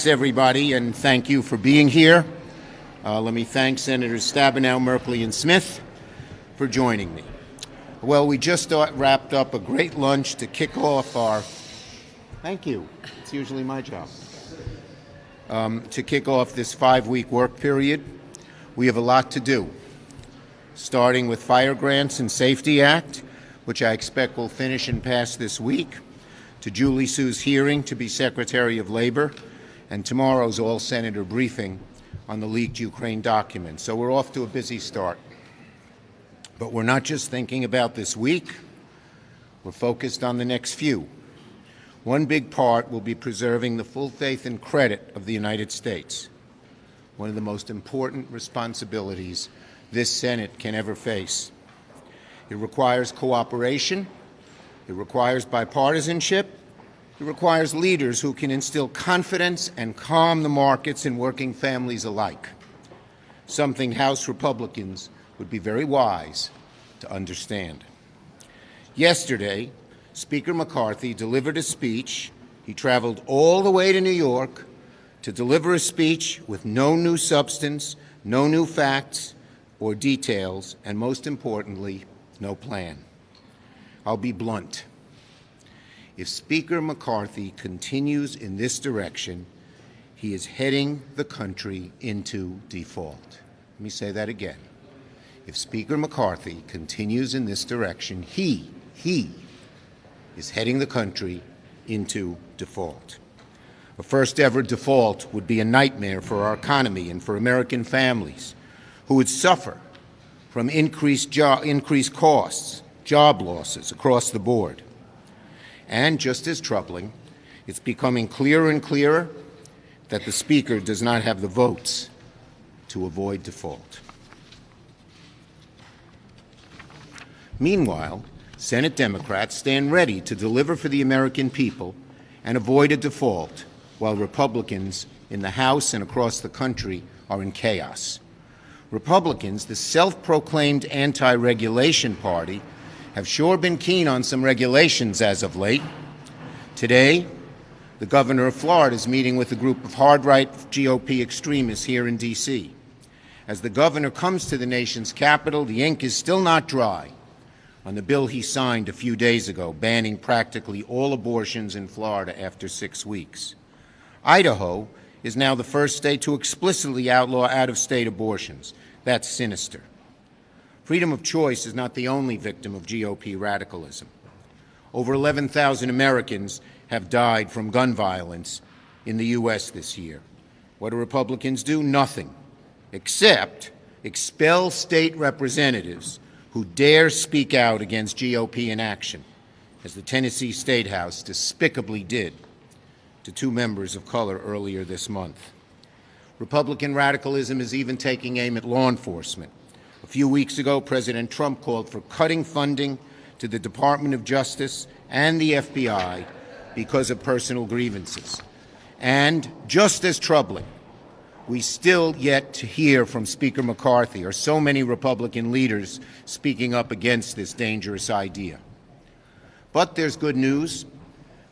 thanks, everybody, and thank you for being here. Let me thank Senators Stabenow, Merkley, and Smith for joining me. Well, we just wrapped up a great lunch to kick off our... Thank you. It's usually my job. To kick off this 5-week work period. We have a lot to do, starting with Fire Grants and Safety Act, which I expect will finish and pass this week, to Julie Su's hearing to be Secretary of Labor, and tomorrow's all-senator briefing on the leaked Ukraine documents. So we're off to a busy start. But we're not just thinking about this week. We're focused on the next few. One big part will be preserving the full faith and credit of the United States, one of the most important responsibilities this Senate can ever face. It requires cooperation. It requires bipartisanship. It requires leaders who can instill confidence and calm the markets and working families alike, something House Republicans would be very wise to understand. Yesterday, Speaker McCarthy delivered a speech. He traveled all the way to New York to deliver a speech with no new substance, no new facts or details, and most importantly, no plan. I'll be blunt. If Speaker McCarthy continues in this direction, he is heading the country into default. Let me say that again. If Speaker McCarthy continues in this direction, he is heading the country into default. A first-ever default would be a nightmare for our economy and for American families who would suffer from increased costs, job losses across the board. And just as troubling, it's becoming clearer and clearer that the Speaker does not have the votes to avoid default. Meanwhile, Senate Democrats stand ready to deliver for the American people and avoid a default, while Republicans in the House and across the country are in chaos. Republicans, the self-proclaimed anti-regulation party, have sure been keen on some regulations as of late. Today, the governor of Florida is meeting with a group of hard-right GOP extremists here in D.C. As the governor comes to the nation's capital, the ink is still not dry on the bill he signed a few days ago, banning practically all abortions in Florida after 6 weeks. Idaho is now the first state to explicitly outlaw out-of-state abortions. That's sinister. Freedom of choice is not the only victim of GOP radicalism. Over 11,000 Americans have died from gun violence in the U.S. this year. What do Republicans do? Nothing, except expel state representatives who dare speak out against GOP inaction, as the Tennessee State House despicably did to 2 members of color earlier this month. Republican radicalism is even taking aim at law enforcement. A few weeks ago, President Trump called for cutting funding to the Department of Justice and the FBI because of personal grievances. And just as troubling, we still yet to hear from Speaker McCarthy or so many Republican leaders speaking up against this dangerous idea. But there's good news.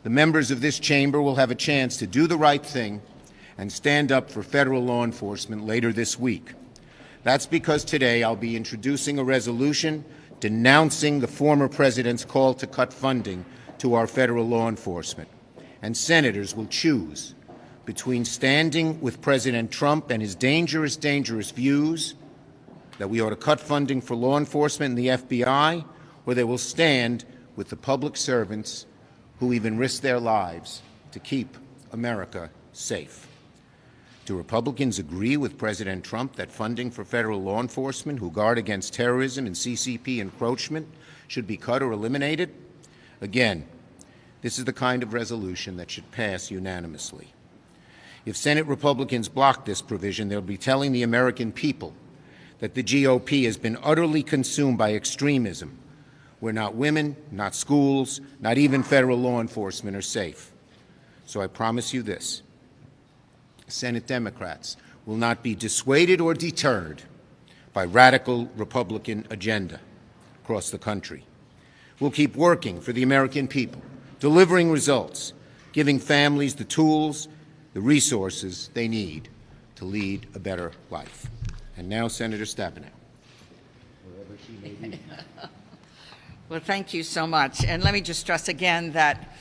The members of this chamber will have a chance to do the right thing and stand up for federal law enforcement later this week. That's because today I'll be introducing a resolution denouncing the former president's call to cut funding to our federal law enforcement. And senators will choose between standing with President Trump and his dangerous views that we ought to cut funding for law enforcement and the FBI, or they will stand with the public servants who even risk their lives to keep America safe. Do Republicans agree with President Trump that funding for federal law enforcement who guard against terrorism and CCP encroachment should be cut or eliminated? Again, this is the kind of resolution that should pass unanimously. If Senate Republicans block this provision, they'll be telling the American people that the GOP has been utterly consumed by extremism, where not women, not schools, not even federal law enforcement are safe. So I promise you this. Senate Democrats will not be dissuaded or deterred by radical Republican agenda across the country. We'll keep working for the American people, delivering results, giving families the tools the resources they need to lead a better life. And now, Senator Stabenow. Wherever she may be. Well, thank you so much. And let me just stress again that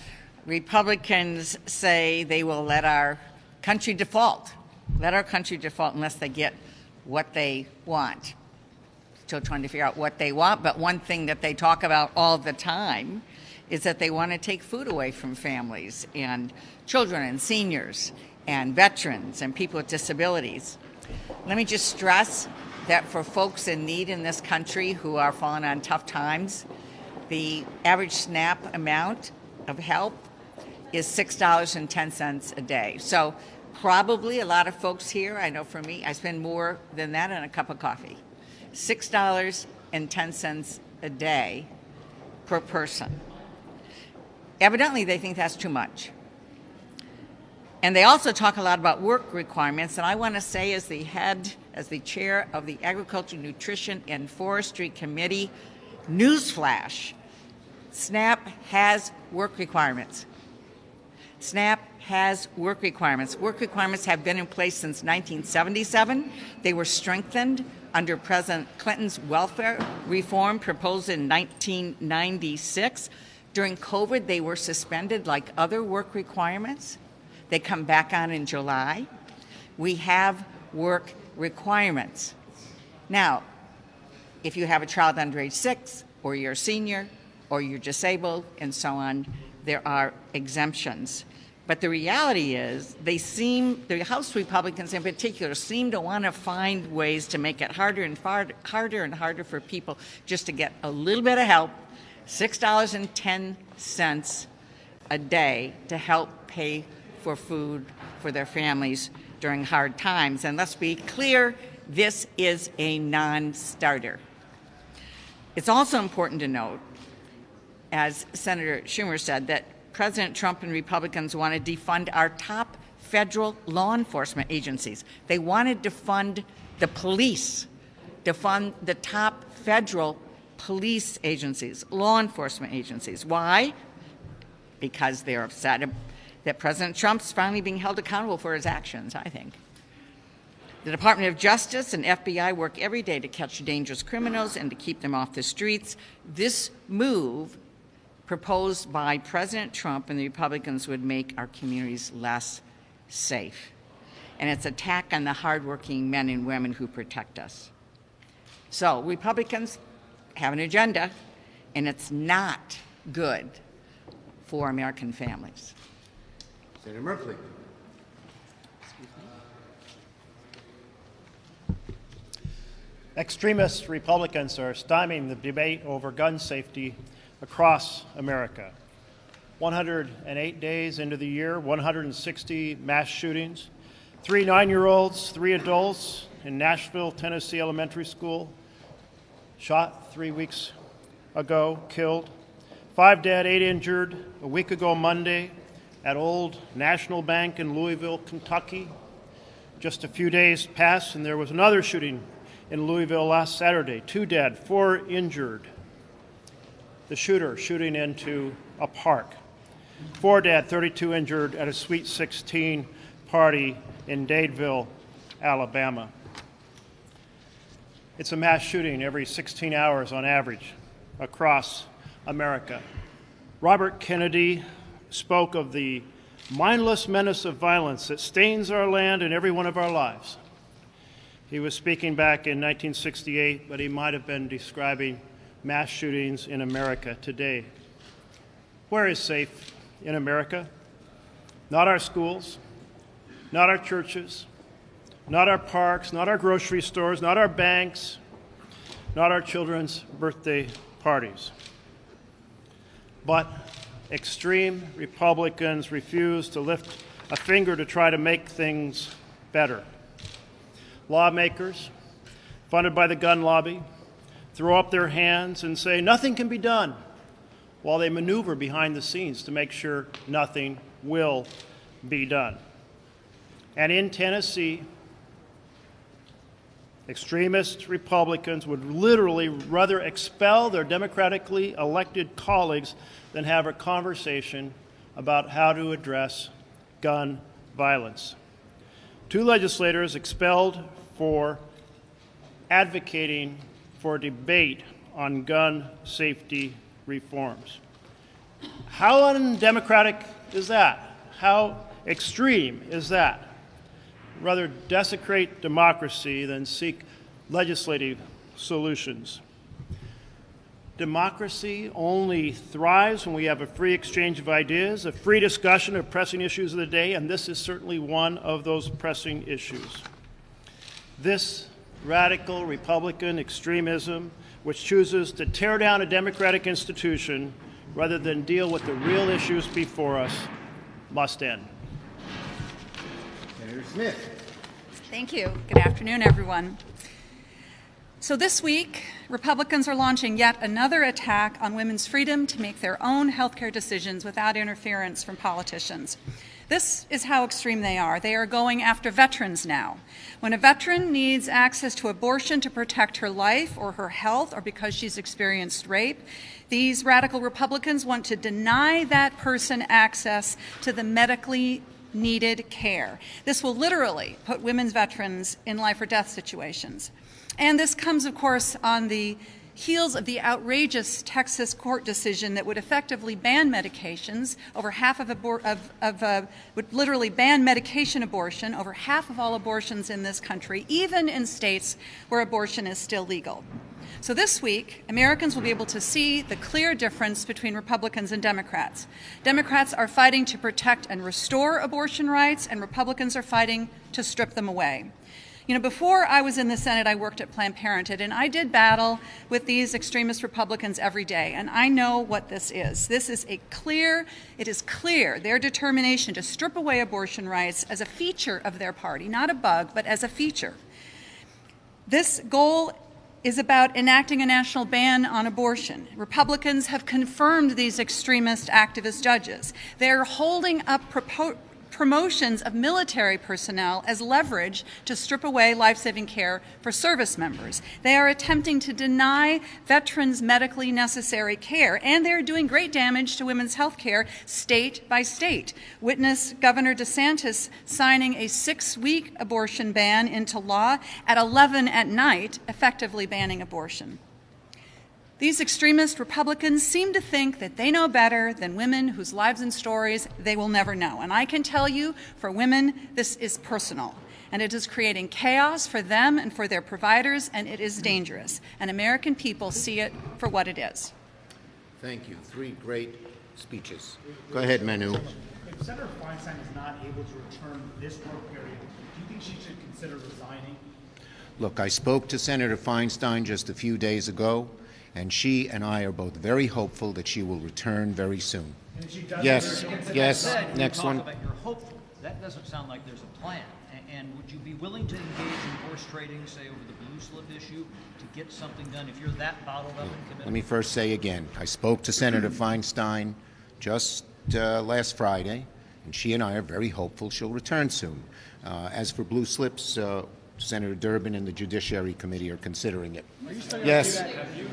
Republicans say they will let our country default, unless they get what they want. Still trying to figure out what they want, but one thing that they talk about all the time is that they want to take food away from families and children and seniors and veterans and people with disabilities. Let me just stress that for folks in need in this country who are falling on tough times, the average SNAP amount of help is $6.10 a day. So probably a lot of folks here, I know for me, I spend more than that on a cup of coffee. $6.10 a day per person. Evidently, they think that's too much. And they also talk a lot about work requirements, and I want to say as the chair of the Agriculture, Nutrition, and Forestry Committee, newsflash, SNAP has work requirements. SNAP has work requirements. Work requirements have been in place since 1977. They were strengthened under President Clinton's welfare reform proposed in 1996. During COVID, they were suspended like other work requirements. They come back on in July. We have work requirements. Now, if you have a child under age 6, or you're a senior, or you're disabled, and so on, there are exemptions. But the reality is, the House Republicans in particular, seem to want to find ways to make it harder and harder for people just to get a little bit of help, $6.10 a day to help pay for food for their families during hard times. And let's be clear, this is a non-starter. It's also important to note, as Senator Schumer said, that President Trump and Republicans want to defund our top federal law enforcement agencies. They wanted to fund the police, to fund the top federal police agencies, law enforcement agencies. Why? Because they're upset that President Trump's finally being held accountable for his actions, I think. The Department of Justice and FBI work every day to catch dangerous criminals and to keep them off the streets. This move proposed by President Trump and the Republicans would make our communities less safe. And it's an attack on the hardworking men and women who protect us. So Republicans have an agenda, and it's not good for American families. Senator Merkley. Extremist Republicans are stymieing the debate over gun safety across America. 108 days into the year, 160 mass shootings, 3 9-year-olds, 3 adults in Nashville, Tennessee elementary school, shot 3 weeks ago, killed, 5 dead, 8 injured a week ago Monday at Old National Bank in Louisville, Kentucky. Just a few days passed and there was another shooting in Louisville last Saturday, 2 dead, 4 injured. The shooter shooting into a park. 4 dead, 32 injured at a Sweet 16 party in Dadeville, Alabama. It's a mass shooting every 16 hours on average across America. Robert Kennedy spoke of the mindless menace of violence that stains our land and every one of our lives. He was speaking back in 1968, but he might have been describing mass shootings in America today. Where is safe in America? Not our schools, not our churches, not our parks, not our grocery stores, not our banks, not our children's birthday parties. But extreme Republicans refuse to lift a finger to try to make things better. Lawmakers, funded by the gun lobby, throw up their hands and say nothing can be done, while they maneuver behind the scenes to make sure nothing will be done. And in Tennessee, extremist Republicans would literally rather expel their democratically elected colleagues than have a conversation about how to address gun violence. 2 legislators expelled for advocating for debate on gun safety reforms. How undemocratic is that? How extreme is that? Rather desecrate democracy than seek legislative solutions. Democracy only thrives when we have a free exchange of ideas, a free discussion of pressing issues of the day, and this is certainly one of those pressing issues. This radical Republican extremism, which chooses to tear down a democratic institution rather than deal with the real issues before us, must end. Senator Smith. Thank you. Good afternoon, everyone. So this week, Republicans are launching yet another attack on women's freedom to make their own healthcare decisions without interference from politicians. This is how extreme they are. They are going after veterans now. When a veteran needs access to abortion to protect her life or her health or because she's experienced rape, these radical Republicans want to deny that person access to the medically needed care. This will literally put women's veterans in life or death situations. And this comes, of course, on the heels of the outrageous Texas court decision that would effectively ban medications. Over half would literally ban medication abortion, over half of all abortions in this country, even in states where abortion is still legal. So this week, Americans will be able to see the clear difference between Republicans and Democrats. Democrats are fighting to protect and restore abortion rights, and Republicans are fighting to strip them away. You know, before I was in the Senate, I worked at Planned Parenthood, and I did battle with these extremist Republicans every day, and I know what this is. This is it is clear, their determination to strip away abortion rights as a feature of their party, not a bug, but as a feature. This goal is about enacting a national ban on abortion. Republicans have confirmed these extremist activist judges. They're holding up promotions of military personnel as leverage to strip away life-saving care for service members. They are attempting to deny veterans medically necessary care, and they're doing great damage to women's health care state by state. Witness Governor DeSantis signing a 6-week abortion ban into law at 11 at night, effectively banning abortion. These extremist Republicans seem to think that they know better than women whose lives and stories they will never know. And I can tell you, for women, this is personal. And it is creating chaos for them and for their providers, and it is dangerous. And American people see it for what it is. Thank you. 3 great speeches. Go ahead, Manu. If Senator Feinstein is not able to return this work period, do you think she should consider resigning? Look, I spoke to Senator Feinstein just a few days ago, and she and I are both very hopeful that she will return very soon. And if she doesn't, Yes. Next one. You're hopeful. That doesn't sound like there's a plan. And would you be willing to engage in horse trading, say, over the blue slip issue to get something done if you're that bottled up and committed? Let me first say again, I spoke to Senator Feinstein just last Friday, and she and I are very hopeful she'll return soon. As for blue slips, Senator Durbin and the Judiciary Committee are considering it. Yes. Have you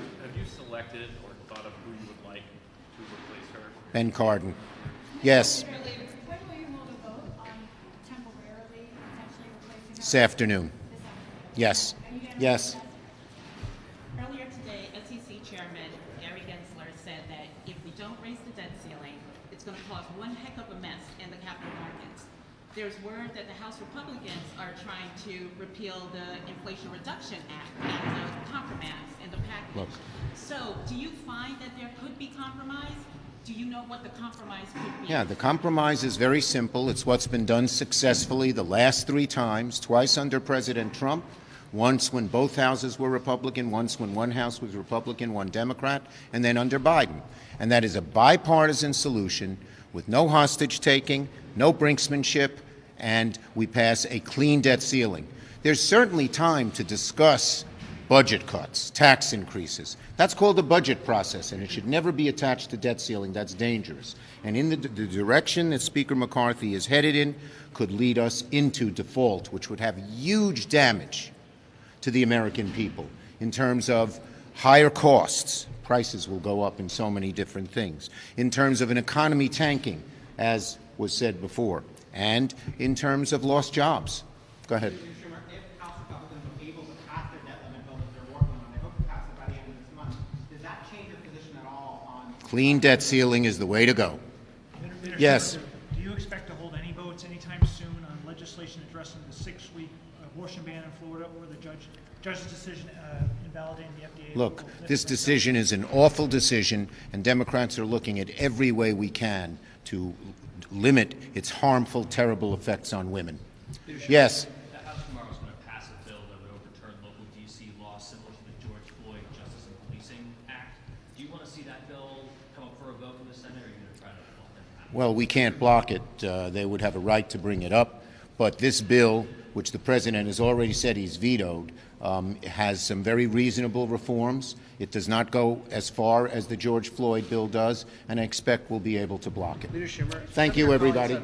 selected or thought of who you would like to replace her? Ben Cardin. Yes. When will you hold a vote on temporarily potentially replacing her? This afternoon. Yes. Yes. Earlier today, SEC Chairman Gary Gensler said that if we don't raise the debt ceiling, it's going to cause one heck of a mess in the capital markets. There's word that the House Republicans are trying to repeal the Inflation Reduction Act and the compromise in the package. Look. So do you find that there could be compromise? Do you know what the compromise could be? Yeah, the compromise is very simple. It's what's been done successfully the last 3 times, twice under President Trump, once when both houses were Republican, once when one house was Republican, one Democrat, and then under Biden. And that is a bipartisan solution with no hostage-taking, no brinksmanship, and we pass a clean debt ceiling. There's certainly time to discuss budget cuts, tax increases. That's called the budget process, and it should never be attached to debt ceiling. That's dangerous. And in the direction that Speaker McCarthy is headed in could lead us into default, which would have huge damage to the American people in terms of higher costs. Prices will go up in so many different things. In terms of an economy tanking, as was said before, and in terms of lost jobs. Go ahead. Mr. Schumer, if House Republicans were able to pass their debt limit bill that they're working on, they hope to pass it by the end of this month, does that change your position at all on... Clean debt ceiling is the way to go. Leader Yes. Schumer, do you expect to hold any votes anytime soon on legislation addressing the 6-week abortion ban in Florida, or the judge's decision invalidating the FDA? Look, this decision is an awful decision, and Democrats are looking at every way we can to limit its harmful, terrible effects on women. Yes. The House tomorrow is going to pass a bill that would overturn local D.C. laws similar to the George Floyd Justice and Policing Act. Do you want to see that bill come up for a vote in the Senate, or are you going to try to block that? Well, we can't block it. They would have a right to bring it up. But this bill, which the President has already said he's vetoed, has some very reasonable reforms. It does not go as far as the George Floyd bill does, and I expect we'll be able to block it. Leader Schumer, Thank you, everybody.